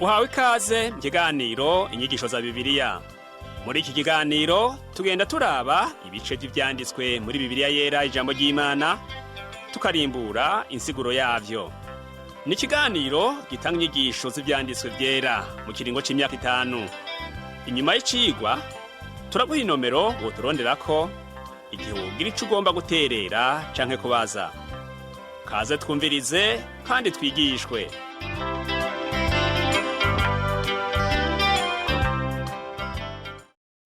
Uhawe ikaze mu kiganiro inyigisho za Bibiliya. Muri iki kiganiro tugenda turaba ibice by'ivyanditswe muri Bibiliya yera ijambo ry'Imana, tukarimbura insiguro yavyo. Ni ikiganiro gitanga inyigisho z'ivyanditswe vyera mu kiringo c'imyaka 5. Inyuma y'icigwa turaguha inomero woturonderako igihe wogira ico ugomba guterera canke kubaza. Kaze twumvirize kandi twigishwe.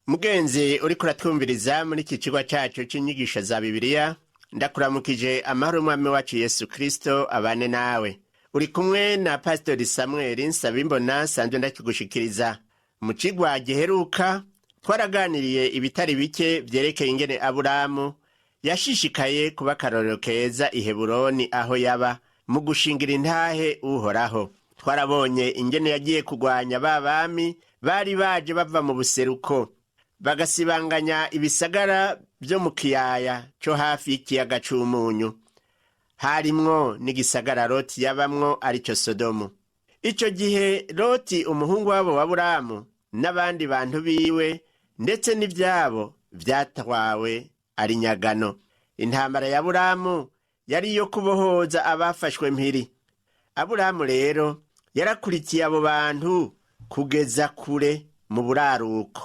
Mugenzi uriko uratwumviriza muri iki kigo cyacu c'inyigisho za Bibiliya, ndakuramukije amahoro y'Umwami wacu Yesu Kristo abane nawe. Uri kumwe na Pastor Samuel Nsabimbona sanzwe ndakigushikiriza. Mu cigwa giheruka twaraganiriye ibitari bike vyerekeye ingene Aburamu yashishikaye kuba akarorero keza i Heburoni aho yaba mu gushingira intahe Uhoraho. Twarabonye ingene yagiye kugwanya babami bari baje bava mu buseruko bagasibanganya ibisagara byo mu kiyaya cyo hafi y'ikiyaga c'umunyu, harimwo n'igisagara Loti yabamwo arico Sodomu. Ico gihe Loti umuhungu wabo wa Aburamu n'abandi bantu biwe ndetse n'ivyabo vyatwawe ari nyagano. Intambara ya Aburamu yari iyo kubohoza abafashwe mpiri. Aburamu rero yarakurikiye abo bantu kugeza kure mu buraruko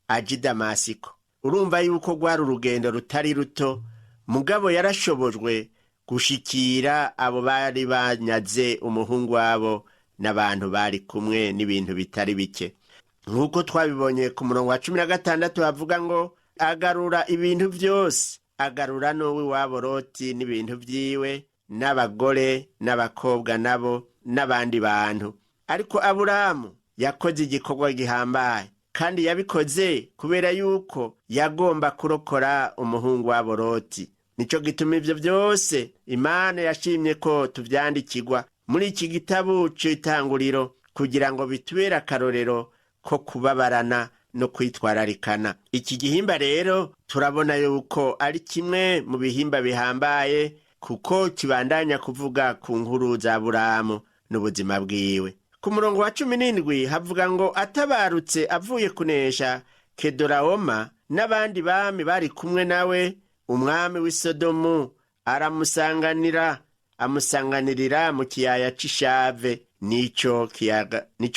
aje Damasiko. Urumva yuko rwari urugendo rutari ruto, mugabo yarashobojwe gushikira abo bari banyaze umuhungu wabo n'abantu bari kumwe n'ibintu bitari bike. Nk'uko twabibonye ku murongo wa 16 havuga ngo agarura ibintu vyose, agarura n'uwi wabo Loti n'ibintu vyiwe n'abagore n'abakobwa nabo n'abandi bantu. Ariko Aburamu yakoze igikorwa gihambaye, kandi yabikoze kubera yuko yagomba kurokora umuhungu wabo Loti. Nico gituma ivyo vyose Imana yashimye ko tuvyandikirwa muri iki gitabo c'Itanguriro kugira ngo bitubere akarorero ko kubabarana no kwitwararikana. Iki gihimba rero turabona yuko ari kimwe mu bihimba bihambaye kuko kibandanya kuvuga ku nkuru za Aburamu n'ubuzima bwiwe. Ku murongo wa 17 havuga ngo atabarutse avuye kunesha Kedorahoma n'abandi bami bari kumwe nawe, umwami w'i Sodomu amusanganirira mu kiyaya c'Ishave, nico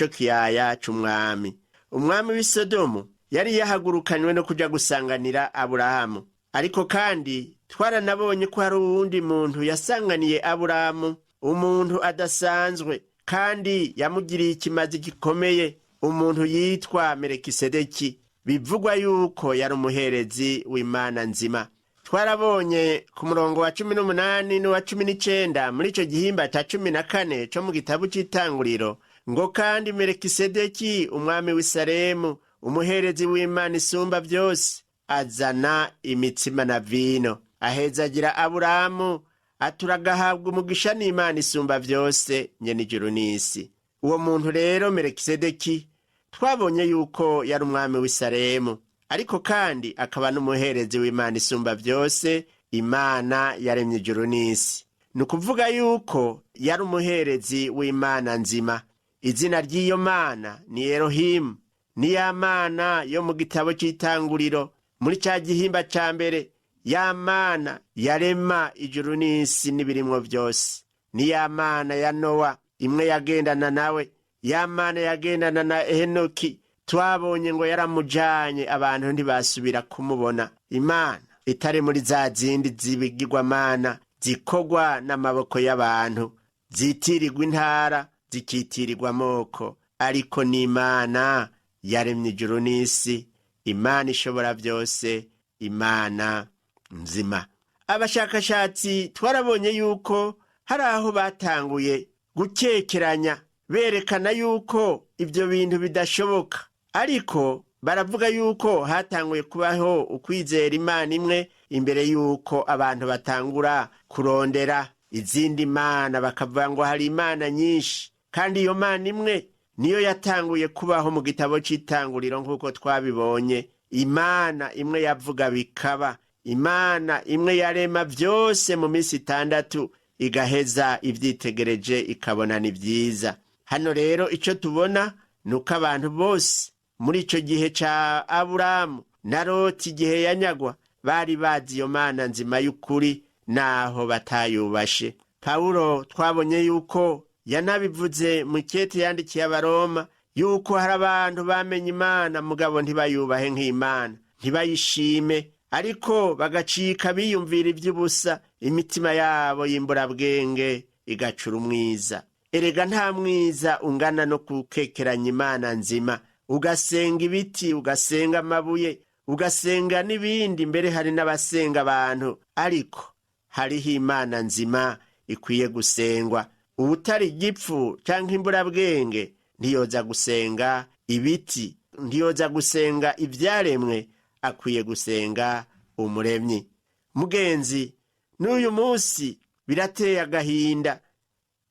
kiyaya c'umwami. Umwami w'i Sodomu yari yahagurukanywe no kuja gusanganira Aburahamu. Ariko kandi twaranabonye ko hari uwundi muntu yasanganiye Aburahamu, umuntu adasanzwe kandi yamugiriye ikimazi gikomeye, umuntu yitwa Melikisedeki. Bivugwa yuko yari umuherezi w'Imana nzima. Twarabonye ku murongo wa 18 n'uwa 19 muri ico gihimba ca 14 co mu gitabo c'Itanguriro ngo kandi Melikisedeki umwami w'i Salemu, umuherezi w'Imana isumba vyose, azana imitsima na vino, ahezagira Aburamu aturagahabwa umugisha n'Imana isumba vyose nyene ijuru n'isi. Uwo muntu rero Melikisedeki twabonye yuko yari umwami w'i Salemu, ariko kandi akaba n'umuherezi w'Imana isumba vyose, Imana yaremye ijuru n'isi. Nukuvuga yuko yari umuherezi w'Imana nzima. Izina ry'iyo Mana ni Elohimu, ni ya Mana yo mu gitabo c'Itanguriro muri ca gihimba ca mbere, ya Mana yarema ijuru n'isi n'ibirimwo vyose. Ni ya Mana ya Nowa, imwe yagendana nawe, ya Mana yagendana na Henoki. Twabonye ngo yaramujanye abantu ntibasubira kumubona. Imana itari muri za zindi zibigirwamana zikogwa n'amaboko y'abantu, zitirirwa intara zikitirirwa amoko, ariko ni Imana yaremye ijuru n'isi, Imana ishobora vyose, Imana nzima. Abashakashatsi twarabonye yuko hari aho batanguye gukekeranya berekana yuko ivyo bintu bidashoboka, ariko baravuga yuko hatanguye kubaho ukwizera Imana imwe imbere yuko abantu batangura kurondera izindi mana, bakavuga ngo hari imana nyinshi, kandi iyo mana imwe niyo yatanguye kubaho mu gitabo c'Itanguriro nk'uko twabibonye. Imana imwe yavuga bikaba, Imana imwe yarema vyose mu minsi 6 igaheza ivyitegereje ikabona ni vyiza. hano rero icyo tubona ni uko abantu bose muri icyo gihe cya Aburahamu na Loti igihe yanyagwa bari bazi iyo Mana nzima y'ukuri naho batayubashe. Pawulo twabonye yuko yanabivuze mu kete yandikiye Abaroma yuko hari abantu bamenye Imana mugabo ntibayubahe nk'Imana, ntibayishime, ariko bagacika biyumvira iby'ubusa, imitima yabo y'imburabwenge igacura umwiza. Erega nta mwiza ungana no kukekeranya Imana nzima, ugasenga ibiti, ugasenga amabuye, ugasenga n'ibindi, mbere hari n'abasenga abantu, ariko hariho Imana nzima ikwiye gusengwa. Ubutari igipfu canke imburabwenge ntiyoza gusenga ibiti, ntiyoza gusenga ivyaremwe, akwiye gusenga Umuremyi. Mugenzi, n'uyu munsi birateye agahinda,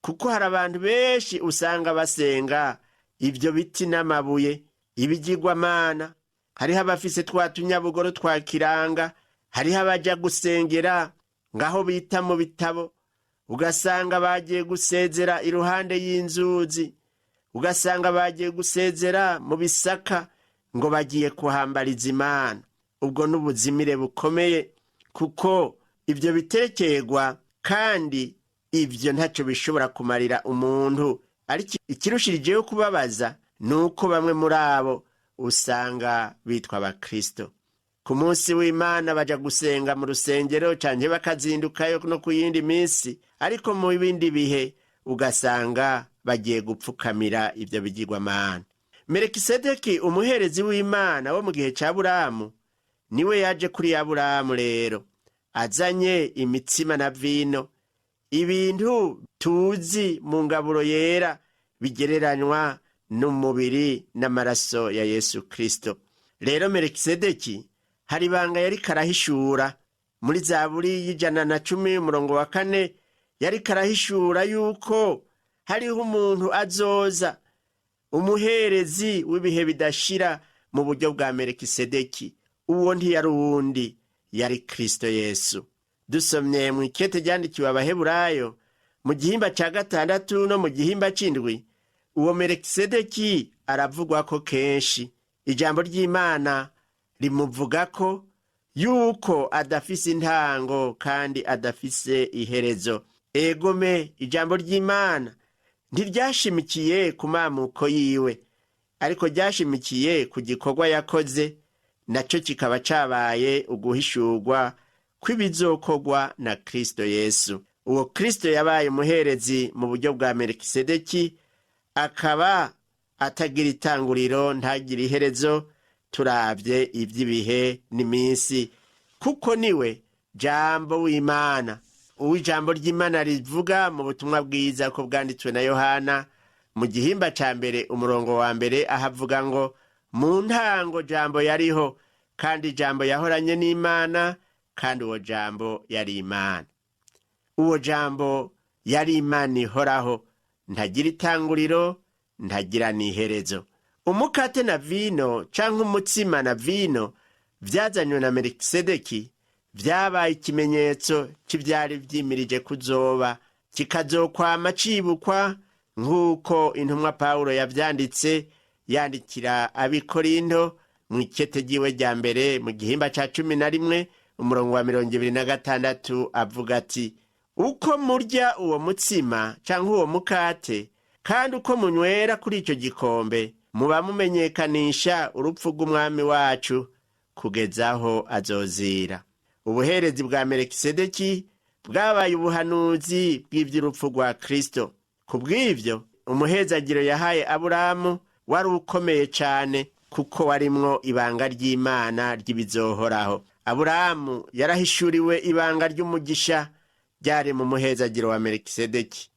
kuko hari abantu benshi usanga basenga ibyo biti n'amabuye, ibigirwamana. Hariho abafise twa tunyabugoro twa kiranga, hariho abaja gusengera ngaho bita mu bitabo, ugasanga bagiye gusezera iruhande y'inzuzi, ugasanga bagiye gusezera mu bisaka ngo bagiye kuhambariza Imana. Ubwo n'ubuzimire bukomeye, kuko ibyo bitekerwa kandi ibyo ntacyo bishobora kumarira umuntu. Ariko ikirushirijeho kubabaza ni uko bamwe muri abo usanga bitwa abakristo. Ku munsi w'Imana baja gusenga mu rusengero canke bakazindukayo no ku yindi minsi, ariko mu bindi bihe ugasanga bagiye gupfukamira ibyo bigirwamana. Melikisedeki umuherezi w'Imana wo mu gihe cya Aburahamu niwe yaje kuri Aburahamu rero azanye imitsima na vino, ibintu tuzi mu ngaburo yera bigereranywa n'umubiri n'amaraso ya Yesu Kristo. Rero Melikisedeki hari ibanga yari karahishura muri Zaburi y'110 umurongo wa 4, yari karahishura yuko hariho umuntu azoza, umuherezi w'ibihe bidashira mu buryo bwa Melikisedeki. Uwo ntiyari uwundi, yari Kristo Yesu. Dusomye mu ikete ryandikiwe Abaheburayo mu gihimba ca 6 no mu gihimba c'indwi, uwo Melikisedeki aravugwa ko kenshi. Ijambo ry'Imana rimuvuga ko yuko adafise intango kandi adafise iherezo. Egome, ijambo ry'Imana ntiryashimikiye ku mamuko yiwe, ariko ryashimikiye ku gikorwa yakoze, naco kikaba cabaye uguhishurwa kw'ibizokorwa na Kristo Yesu. Uwo Kristo yabaye umuherezi mu buryo bwa Melikisedeki, akaba atagira itanguriro ntagira iherezo, turavye ivy'ibihe n'iminsi, kuko niwe jambo w'Imana. Uwijambo ry'Imana rivuga mu butumwa bwiza ko bwanditswe na Yohana mu gihimba ca 1 umurongo wa 1, ahavuga ngo mu ntango jambo yariho, kandi jambo yahoranye n'Imana, kandi uwo jambo yari Imana. Uwo jambo yari Imana ihoraho, ntagira itanguriro, ntagira n'iherezo. Umukate na vino canke umutsima na vino vyazanywe na Melikisedeki vyabaye ikimenyetso c'ivyari vyimirije kuzoba, kikazokwama cibukwa nk'uko intumwa Pawulo yavyanditse yandikira ab'Ikorinto mu ikete ryiwe rya 1 mu gihimba ca 11 umurongo wa 26, avuga ati: uko murya uwo mutsima canke uwo mukate kandi uko munywera kuri ico gikombe, muba mumenyekanisha urupfu rw'umwami wacu kugezaho azozira. Ubuherezi bwa Melikisedeki bwabaye ubuhanuzi bw'ivy'urupfu rwa Kristo. Kubw'ivyo umuhezagiro yahaye Aburahamu wari ukomeye cane, kuko warimwo ibanga ry'Imana ry'ibizohoraho. Aburahamu yarahishuriwe ibanga ry'umugisha ryari mu muhezagiro wa Melikisedeki,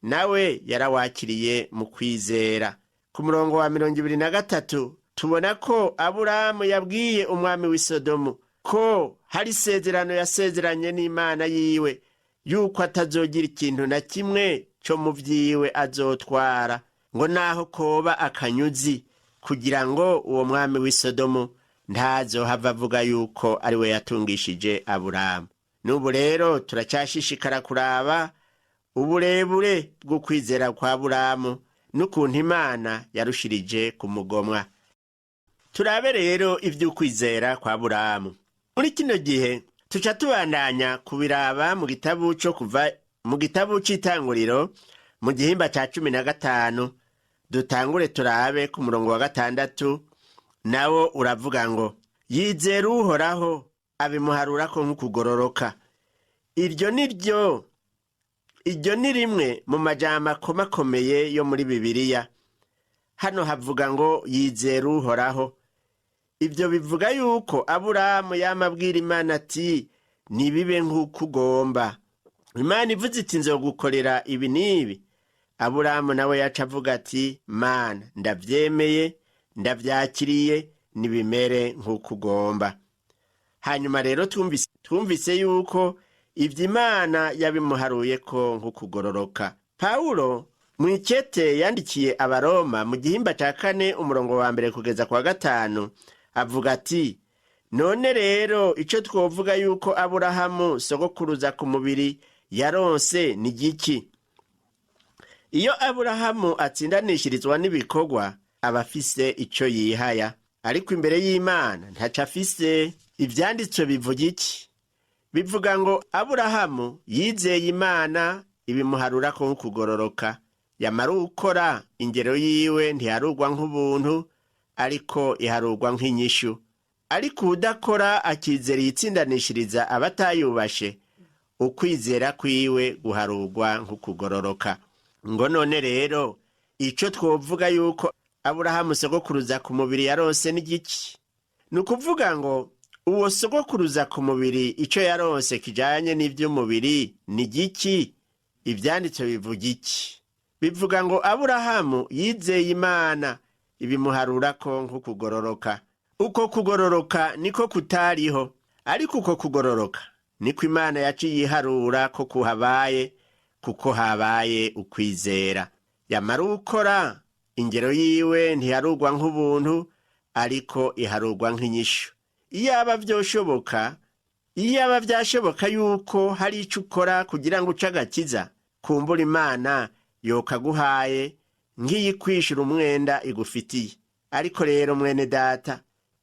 nawe yarawakiriye mu kwizera. Ku murongo wa 23 tubona ko Aburahamu yabwiye umwami w'i Sodomu ko hari isezerano yasezeranye n'Imana yiwe yuko atazogira ikintu na kimwe cyo mu vyiwe azotwara, ngo naho koba akanyuzi, kugira ngo uwo mwami w'i Sodomu ntazohava avuga yuko ari we yatungishije Aburahamu. N'ubu rero turacyashishikara kuraba uburebure bwo kwizera kwa Aburahamu n'ukuntu Imana yarushirije kumugomwa. Turabe rero ivy'ukwizera kwa Aburahamu. Muri kino gihe tuca tubandanya kubiraba mu gitabu c'Itanguriro mu gihimba ca 15. Dutangure turabe ku murongo wa 6, nawo uravuga ngo yizera Uhoraho abimuharurako nk'ukugororoka. Iryo ni rimwe mu majambo akomakomeye yo muri Bibiliya. Hano havuga ngo yizera Uhoraho. Ibyo bivuga yuko Aburahamu yamabwira Imana ati nibibe nk'uko ugomba. Imana ivuze iti nzogukorera ibi n'ibi. Aburahamu nawe yaca avuga ati Mana ndavyemeye, ndavyakiriye, nibimere nk'uko ugomba. Hanyuma rero twumvise yuko ivyo Imana yabimuharuye ko nk'ukugororoka. Pawulo mw'ikete yandikiye Abaroma mu gihimba ca 4 umurongo wa 1 kugeza kwa 5 avuga ati none rero ico twovuga yuko Aburahamu sogokuruza ku mubiri yaronse ni giki? Iyo Aburahamu atsindanishirizwa n'ibikorwa aba afise ico yihaya, ariko imbere y'Imana ntaco afise. Ivyanditswe bivuga iki? Bivuga ngo Aburahamu yizeye Imana ibimuharurako nk'ukugororoka. Yamara ukora ingero yiwe ntiharurwa nk'ubuntu, ariko iharurwa nk'inyishu. Ariko udakora akizera yitsindanishiriza abatayubashe, ukwizera kwiwe guharurwa nk'ukugororoka. Ngo none rero ico twovuga yuko Aburahamu sogokuruza ku mubiri yaronse ni giki? Nukuvuga ngo uwo sogokuruza ku mubiri ico yaronse kijanye n'ivy'umubiri ni giki? Ivyanditswe bivuga iki? Bivuga ngo Aburahamu yizeye Imana ibimuharurako nk'ukugororoka. Uko kugororoka niko kutariho, ariko uko kugororoka niko Imana yaciye iharura ko kuhabaye, kuko habaye ukwizera. Yamara ukora ingero yiwe ntiharurwa nk'ubuntu, ariko iharurwa nk'inyishu. Iyaba vyashoboka yuko hari ico ukora kugira ngo ucagakiza, kumbura Imana yokaguhaye nk'iyikwishura umwenda igufitiye. Ariko rero mwene data,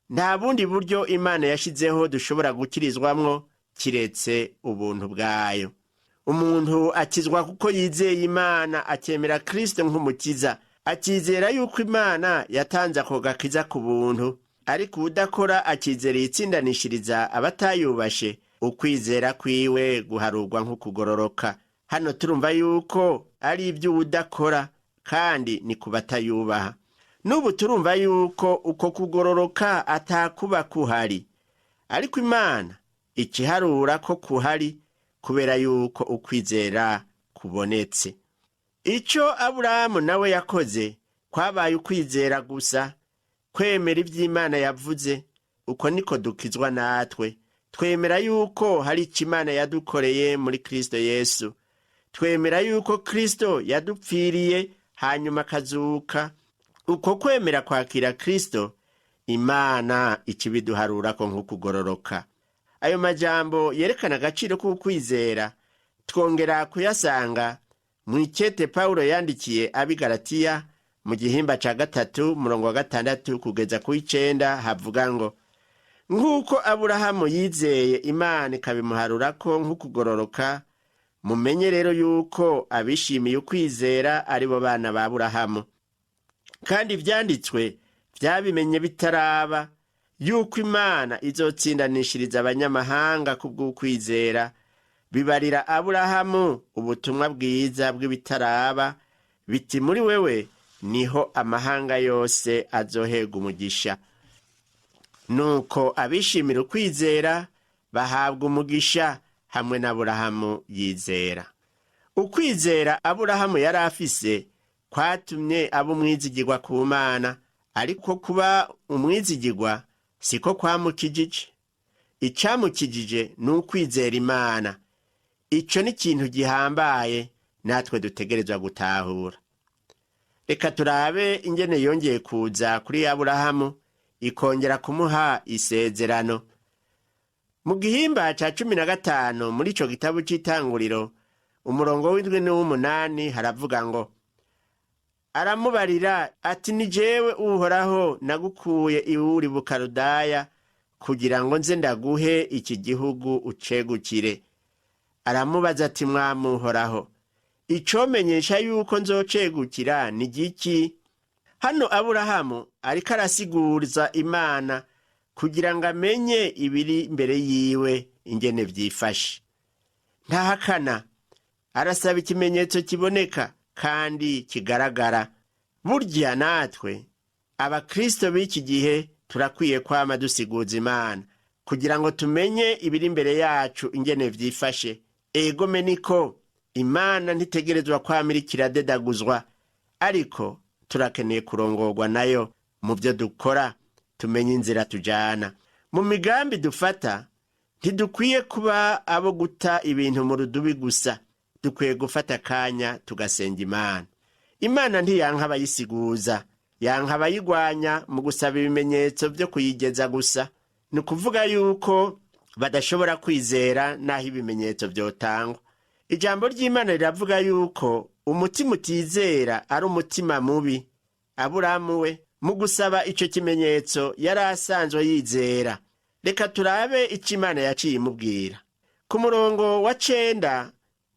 nta bundi buryo Imana yashizeho dushobora gukirizwamwo kiretse ubuntu bwayo. Umuntu akizwa kuko yizeye Imana, akemera Kristo nk'umukiza, akizera yuko Imana yatanze ako gakiza ku buntu. Ariko udakora akizera yitsindanishiriza abatayubashe, ukwizera kwiwe guharurwa nk'ukugororoka. Hano turumva yuko ari ivy'udakora kandi ni kubatayubaha. N'ubu turumva yuko uko kugororoka atakuba kuhari, ariko Imana ikiharura ko kuhari kubera yuko ukwizera kubonetse. Ico Aburahamu nawe yakoze kwabaye ukwizera gusa, kwemera ivy'Imana yavuze. Uko niko dukizwa natwe. Twemera yuko hari ico Imana yadukoreye muri Kristo Yesu. Twemera yuko Kristo yadupfiriye hanyuma akazuka. Uko kwemera kwakira Kristo, Imana ikibiduharurako nk'ukugororoka. Ayo majambo yerekana agaciro k'ukwizera twongera kuyasanga mw'ikete Pawulo yandikiye Abigalatiya mu gihimba ca 3 murongo wa 6 kugeza ku 9 havuga ngo nk'uko Aburahamu yizeye Imana ikabimuharurako nk'ukugororoka, mumenye rero yuko abishimiye ukwizera ari bo bana ba Aburahamu. Kandi ivyanditswe vyabimenye bitaraba yuko Imana izotsindanishiriza abanyamahanga kubw'ukwizera. Bibarira Aburahamu ubutumwa bwiza bw'ibitaraba, biti muri wewe niho amahanga yose azohega umugisha. Nuko abishimira ukwizera bahabwa umugisha hamwe na Aburahamu yizera. Ukwizera Aburahamu yari afise kwatumye aba umwizigirwa ku Mana, ariko kuba umwizigirwa siko kwamukijije. Icamukijije ni ukwizera Imana. Ico ni ikintu gihambaye natwe dutegerezwa gutahura. Reka turabe ingene yongeye kuza kuri Aburahamu ikongera kumuha isezerano. Mu gihimba ca 15 muri ico gitabu c'Itanguriro umurongo w'7 n'uw'8 haravuga ngo aramubarira ati ni jewe Uhoraho nagukuye iwuri Bukaludaya kugira ngo nze ndaguhe iki gihugu ucegukire. Aramubaza ati mwami Uhoraho, icomenyesha yuko nzocegukira ni giki? Hano Aburahamu ariko arasiguriza Imana kugira ngo amenye ibiri imbere yiwe ingene vyifashe. Ntahakana, arasaba ikimenyetso kiboneka kandi kigaragara. Burya natwe abakristo b'iki gihe turakwiye kwama dusiguza Imana kugira ngo tumenye ibiri imbere yacu ingene vyifashe. Egome niko Imana ntitegerezwa kwama iriko iradedaguzwa, ariko turakeneye kurongorwa nayo mu byo dukora, tumenye inzira tujana. Mu migambi dufata ntidukwiye kuba abo guta ibintu mu rudubi gusa, dukwiye gufata akanya tugasenga Imana. Imana ntiyanka abayisiguza, yanka abayigwanya mu gusaba ibimenyetso byo kuyigeza gusa. Ni ukuvuga yuko badashobora kwizera naho ibimenyetso vyotangwa. Ijambo ry'Imana riravuga yuko umutima utizera ari umutima mubi. Aburahamu we mu gusaba ico kimenyetso yari asanzwe yizera. Reka turabe ico Imana yaciye imubwira. Ku murongo wa 9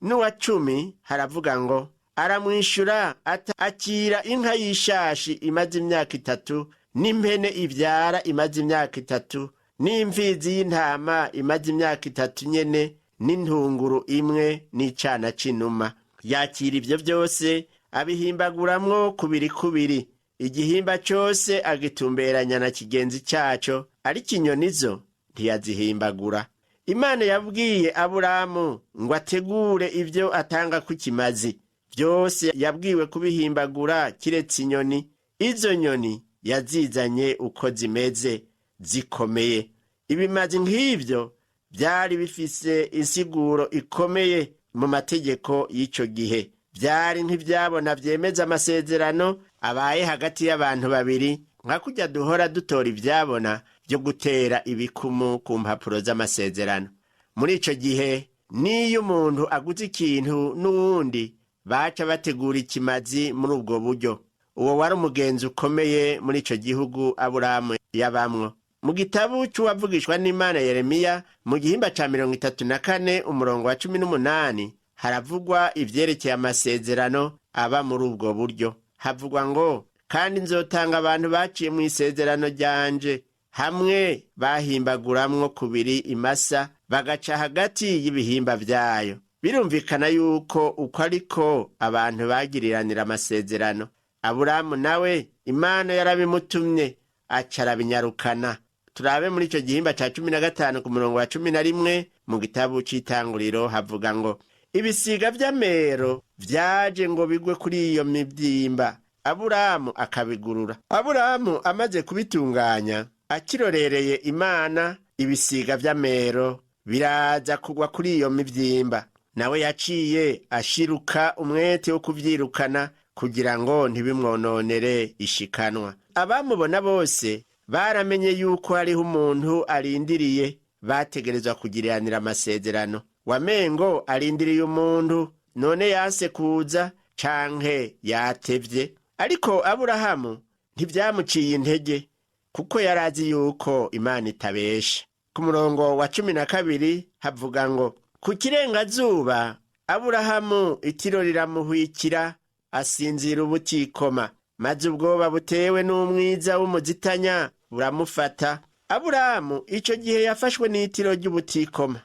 n'uwa 10 haravuga ngo, aramwishura akira inka y'ishashi imaze imyaka 3 n'impene ivyara imaze imyaka 3 n'imfizi y'intama imaze imyaka 3 nyene n'intunguru imwe n'icana c'inuma. Yakira ivyo vyose abihimbaguramwo kubiri, igihimba cose agitumberanya na kigenzi caco, ariko inyoni zo ntiyazihimbagura. Imana yabwiye Aburahamu ngo ategure ivyo atanga kukimazi. Vyose yabwiwe kubihimbagura kiretse inyoni. Izo nyoni yazizanye uko zimeze, zikomeye. Ibimazi nk'ivyo vyari bifise insiguro ikomeye mu mategeko y'ico gihe. Vyari nk'ivyabona vyemeza amasezerano abaye hagati y'abantu babiri, nka kurya duhora dutora ivyabona vyo gutera ibikumu ku mpapuro z'amasezerano. Muri ico gihe niyo umuntu aguze ikintu n'uwundi baca bategura ikimazi muri ubwo buryo. Uwo wari umugenzi ukomeye muri ico gihugu Aburahamu yabamwo. Mu gitabu c'uwavugishwa n'Imana Yeremiya mu gihimba ca 34 umurongo wa 18 haravugwa ivyerekeye amasezerano aba muri ubwo buryo. Havugwa ngo, kandi nzotanga abantu baciye mu isezerano ryanje, hamwe bahimbaguramwo kubiri imasa bagaca hagati y'ibihimba vyayo. Birumvikana yuko uko ariko abantu bagiriranira amasezerano. Aburahamu nawe Imana yarabimutumye aca arabinyarukana. Turabe muri ico gihimba ca 15 ku murongo wa 11 mu gitabu c'Itanguriro havuga ngo, ibisiga vy'amero vyaje ngo bigwe kuri iyo mivyimba, Aburahamu akabigurura. Aburahamu amaze kubitunganya, akirorereye Imana, ibisiga vy'amero biraza kugwa kuri iyo mivyimba. Nawe yaciye ashiruka umwete wo kuvyirukana kugira ngo ntibimwononere ishikanwa. Abamubona bose baramenye yuko hariho umuntu arindiriye, bategerezwa kugiriranira amasezerano. Wamengo arindiriye umuntu, none yanse kuza canke yatevye. Ariko Aburahamu ntivyamuciye intege, kuko yarazi yuko Imana itabesha. Ku murongo wa 12 havuga ngo, ku kirengazuba Aburahamu itiro riramuhwikira, asinzira ubutikoma, maze ubwoba butewe n'umwiza w'umuzitanya buramufata. Aburahamu ico gihe yafashwe n'itiro ry'ubutikoma.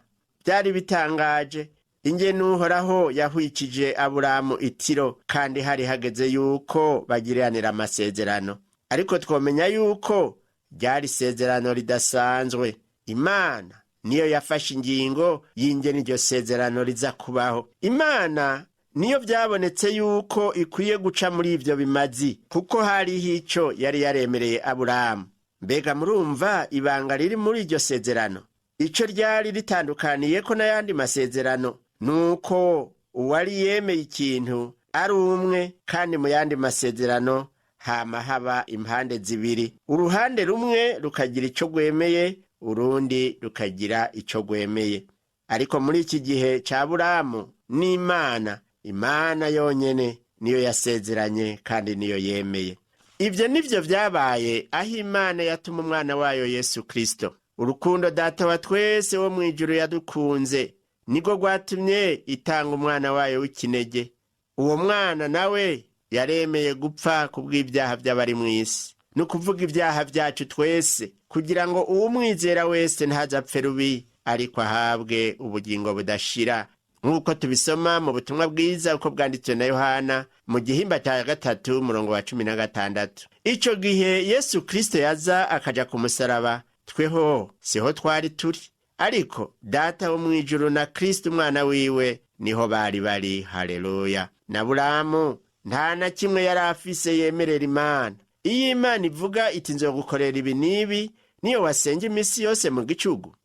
Byari bitangaje ingene Uhoraho yahwikije Aburahamu itiro, kandi hari hageze yuko bagiriranira amasezerano. Ariko twomenya yuko ryari isezerano ridasanzwe. Imana niyo yafashe ingingo y'ingene iryo sezerano riza kubaho. Imana niyo vyabonetse yuko ikwiye guca muri ivyo bimazi, kuko hariho ico yari yaremereye Aburahamu. Mbega murumva ibanga riri muri iryo sezerano? Ico ryari ritandukaniyeko n'ayandi masezerano nuko uwari yemeye ikintu ari umwe, kandi mu yandi masezerano hama haba impande zibiri. Uruhande rumwe rukagira ico rwemeye, urundi rukagira ico rwemeye. Ariko muri iki gihe ca Aburahamu n'Imana, Imana yonyene niyo yasezeranye kandi niyo yemeye. Ibyo nivyo vyabaye aho Imana yatuma umwana wayo Yesu Kristo. Urukundo Data wa twese wo mw'ijuru yadukunze niko rwatumye itanga umwana wayo w'ikinege. Uwo mwana nawe yaremeye gupfa kubw'ibyaha by'abari mw'isi, no kuvuga ibyaha vyacu twese, kugira ngo uwumwizera wese ntazapfe rubi ariko ahabwe ubugingo budashira, nk'uko tubisoma mu butumwa bwiza uko bwanditswe na Yohana mu gihimba cya 3 umurongo wa 16. Ico gihe Yesu Kristo yaza akaja ku musaraba, tweho siho twari turi, ariko Data wo mw'ijuru na Kristo umwana wiwe niho bari. Haleluya. Na Burahamu nta na kimwe yari afise yemerera Imana. Iyo Imana ivuga iti nzogukorera ibi n'ibi, niyo wasenga imisi yose mu gicugu,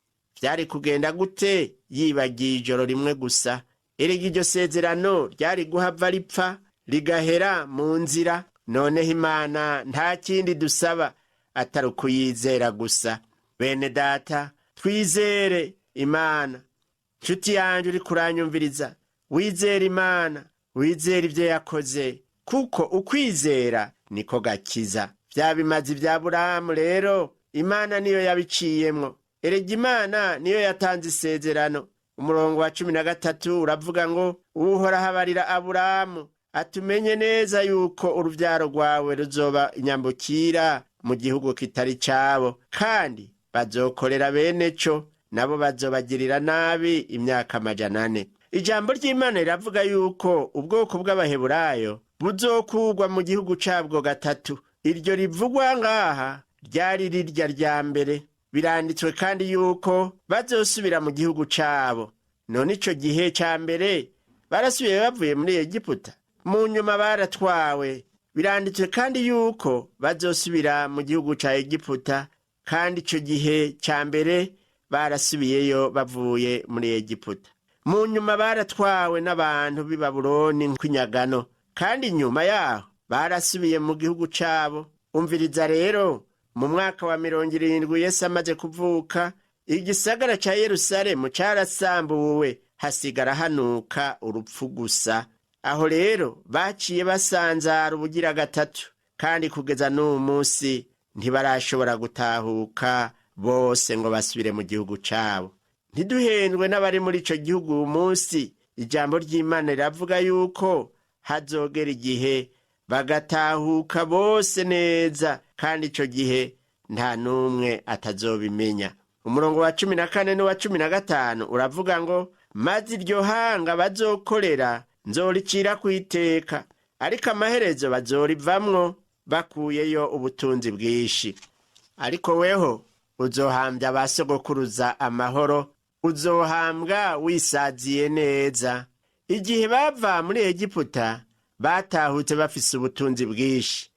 vyari kugenda gute yibagiye ijoro rimwe gusa? Erega iryo sezerano ryari guhava ripfa rigahera mu nzira. Noneho Imana nta kindi dusaba atari ukuyizera gusa. Bene Data, twizere Imana. Nshuti yanje uri kuranyumviriza, wizere Imana, wizere ivyo yakoze, kuko ukwizera niko gakiza. Vya bimazi vya Burahamu rero Imana niyo yabiciyemwo. Erega Imana niyo yatanze isezerano. Umurongo wa 13 uravuga ngo, Uhoraho abarira Aburahamu atumenye neza yuko uruvyaro rwawe ruzoba inyambukira mu gihugu kitari cabo, kandi bazokorera bene co, nabo bazobagirira nabi imyaka 400. Ijambo ry'Imana riravuga yuko ubwoko bw'Abaheburayo buzokurwa mu gihugu cabwo gatatu. Iryo rivugwa ngaha ryari rirya rya mbere. Biranditswe kandi yuko bazosubira mu gihugu cabo. None ico gihe ca mbere barasubiye bavuye muri Egiputa, mu nyuma baratwawe. Biranditswe kandi yuko bazosubira mu gihugu ca Egiputa, kandi ico gihe ca mbere barasubiyeyo bavuye muri Egiputa. Mu nyuma baratwawe n'abantu b'i Babuloni nk'inyagano, kandi nyuma yaho barasubiye mu gihugu cabo. Umviriza rero, mu mwaka wa 70 Yesu amaze kuvuka, igisagara ca Yerusalemu carasambuwe, hasigara hanuka urupfu gusa. Aho rero baciye basanzara ubugira gatatu, kandi kugeza n'uyu munsi ntibarashobora gutahuka bose ngo basubire mu gihugu cabo. Ntiduhendwe n'abari muri ico gihugu uyu munsi. Ijambo ry'Imana riravuga yuko hazogera igihe bagatahuka bose neza, kandi ico gihe nta n'umwe atazobimenya. Umurongo wa 14 n'uwa 15 uravuga ngo, maze iryo hanga bazokorera nzoricira kwiteka, ariko amaherezo bazorivamwo bakuyeyo ubutunzi bwinshi. Ariko weho uzohambya basogokuruza amahoro, uzohambwa wisaziye neza. Igihe bava muri Egiputa batahutse bafise ubutunzi bwinshi,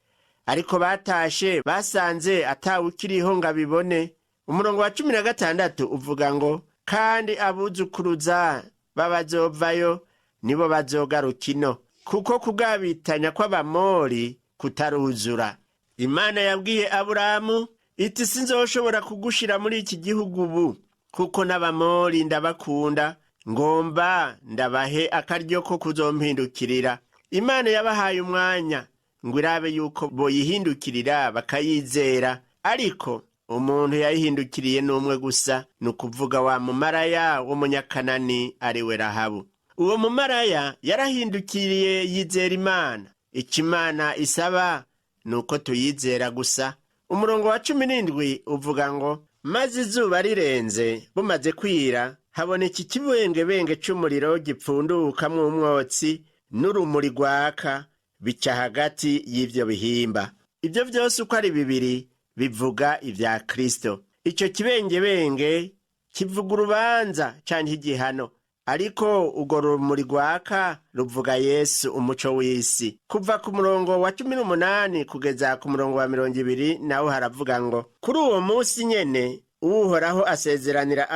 ariko batashe basanze atawukiriho ngo abibone. Umurongo wa 16 uvuga ngo, kandi abuzukuruza babazovayo nibo bazogaruka ino, kuko kugabitanya kw'Abamori kutaruzura. Imana yabwiye Aburahamu iti sinzoshobora kugushira muri iki gihugu ubu, kuko n'Abamori ndabakunda, ngomba ndabahe akaryo ko kuzompindukirira. Imana yabahaye umwanya ngo irabe yuko boyihindukirira bakayizera, ariko umuntu yayihindukiriye n'umwe gusa, nukuvuga wa mumaraya w'umunyakanani ariwe Rahabu. Uwo mumaraya yarahindukiriye yizera Imana. Ikimana isaba nuko tuyizera gusa. Umurongo wa 17 uvuga ngo, maze izuba rirenze bumaze kwira, haboneka ikibengebenge c'umuriro gipfundukamwo umwotsi n'urumuri rwaka, bica hagati y'ivyo bihimba. Ivyo vyose uko ari bibiri bivuga ivya Kristo. Ico kibengebenge kivuga urubanza canke igihano, ariko urwo rumuri rwaka ruvuga Yesu umuco w'isi. Kuva ku murongo wa 18 kugeza ku murongo wa 20 naho haravuga ngo, kuri uwo munsi nyene Uhoraho asezeranira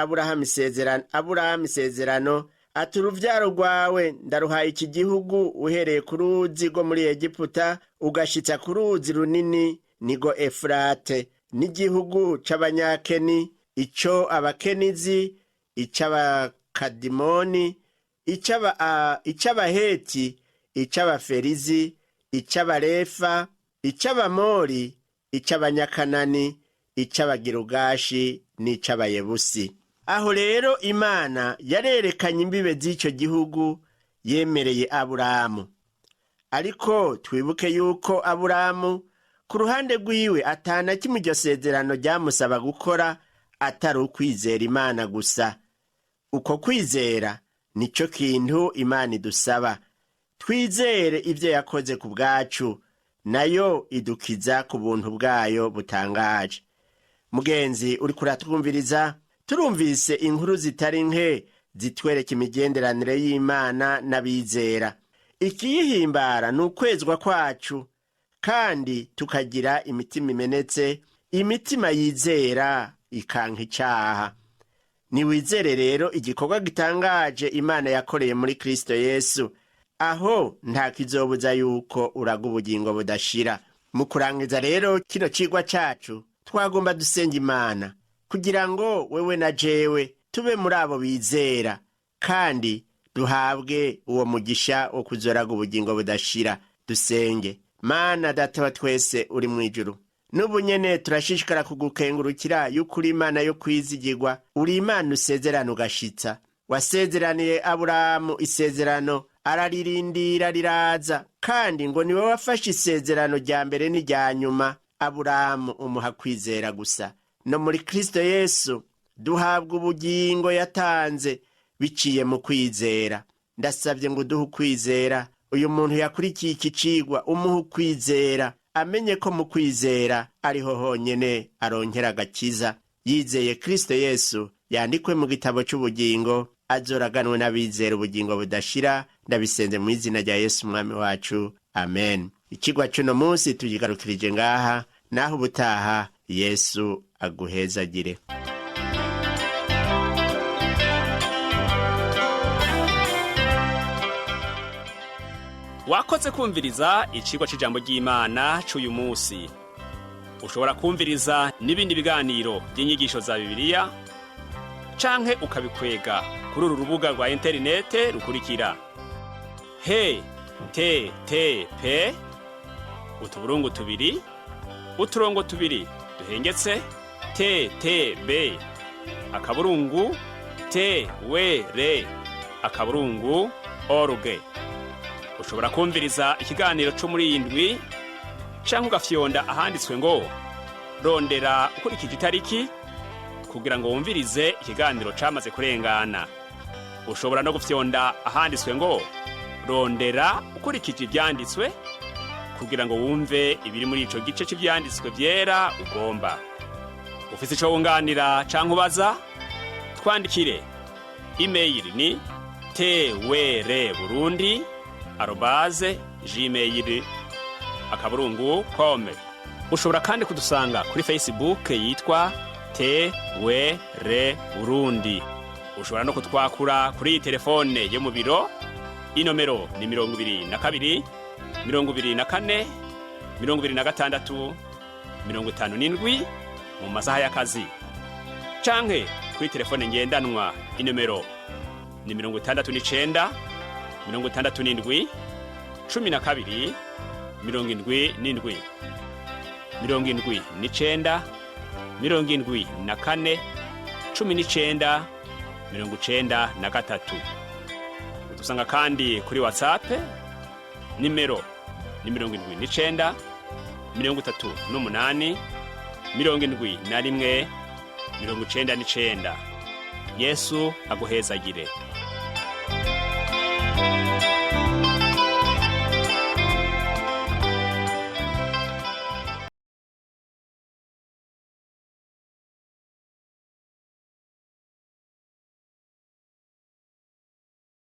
Aburahamu isezerano, ati uruvyaro rwawe ndaruhaye iki gihugu, uhereye ku ruzi rwo muri Egiputa ugashitsa ku ruzi runini nigo Efurate, n'igihugu c'Abanyakeni, ico Abakenizi, ic'Abakadimoni, ic'Abaheti, ic'abaferizi, ic'abarefa, ic'abamori, ic'abanyakanani, ic'abagirugashi n'ic'abayebusi. Aho rero Imana yarerekanye imbibe z'ico gihugu yemereye Aburahamu. Ariko twibuke yuko Aburahamu ku ruhande rwiwe atana kimwe iryo sezerano ryamusaba gukora atari ukwizera Imana gusa. Uko kwizera nico kintu Imana idusaba. Twizere ivyo yakoze ku bwacu, nayo idukiza ku buntu bwayo butangaje. Mugenzi uriko uratwumviriza, turumvise inkuru zitari nke zitwereka imigenderanire y'Imana n'abizera. Ikiyihimbara ni ukwezwa kwacu, kandi tukagira imitima imenetse, imitima yizera ikanka icaha. Niwizere rero igikorwa gitangaje Imana yakoreye muri Kristo Yesu, aho nta kizobuza yuko uraga ubugingo budashira. Mu kurangiza rero kino cigwa cacu, twagomba dusenga Imana kugira ngo wewe na jewe tube muri abo bizera, kandi duhabwe uwo mugisha wo kuzoraga ubugingo budashira. Dusenge. Mana Data wa twese uri mw'ijuru, n'ubu nyene turashishikara kugukengurukira yuko uri Imana yo kwizigirwa, uri Imana usezerana ugashitsa. Wasezeraniye Aburahamu isezerano, araririndira riraza, kandi ngo niwe wafashe isezerano rya mbere n'irya nyuma. Aburahamu umuha kwizera gusa. No muri Kristo Yesu duhabwa ubugingo yatanze biciye mu kwizera. Ndasabye ngo duhe ukwizera uyu muntu yakurikiye iki cigwa, umuhe ukwizera, amenye ko mu kwizera ariho honyene aronkera agakiza. Yizeye Kristo Yesu yandikwe mu gitabo c'ubugingo, azoraganwe n'abizera ubugingo budashira. Ndabisenze mu izina rya Yesu umwami wacu, amen. Ikigwa c'uno munsi tugigarukirije ngaha, naho ubutaha Yesu aguhezagire. Wakoze kumviriza icigwa c'ijambo ry'Imana c'uyu musi. Ushobora kumviriza n'ibindi biganiro by'inyigisho za Bibiliya, canke ukabikwega kuri uru rubuga rwa interinete rukurikira: http utuburungu tubiri uturongo tubiri duhengetse ttb akaburungu twr.org. Ushobora kumviriza ikiganiro co muri iyi ndwi, canke ugafyonda ahanditswe ngo rondera ukurikije itariki kugira ngo wumvirize ikiganiro camaze kurengana. Ushobora no gufyonda ahanditswe ngo rondera ukurikije ivyanditswe kugira ngo wumve ibiri muri ico gice c'ivyanditswe vyera ugomba. Ufise ico wunganira canke ubaza, twandikire. Email ni twr@gmail.com. Ushobora kandi kudusanga kuri Facebook yitwa Burundi. Ushobora no kutwakura kuri iyi telefone yo mu biro. Inomero ni 22 24 26 57 mu masaha y'akazi. Canke kuri telefone ngendanwa, inomero ni 69 67 12 77 79 74 19 93. Udusanga kandi kuri Whatsapp, nimero ni 79 38 71 99. Yesu aguhezagire.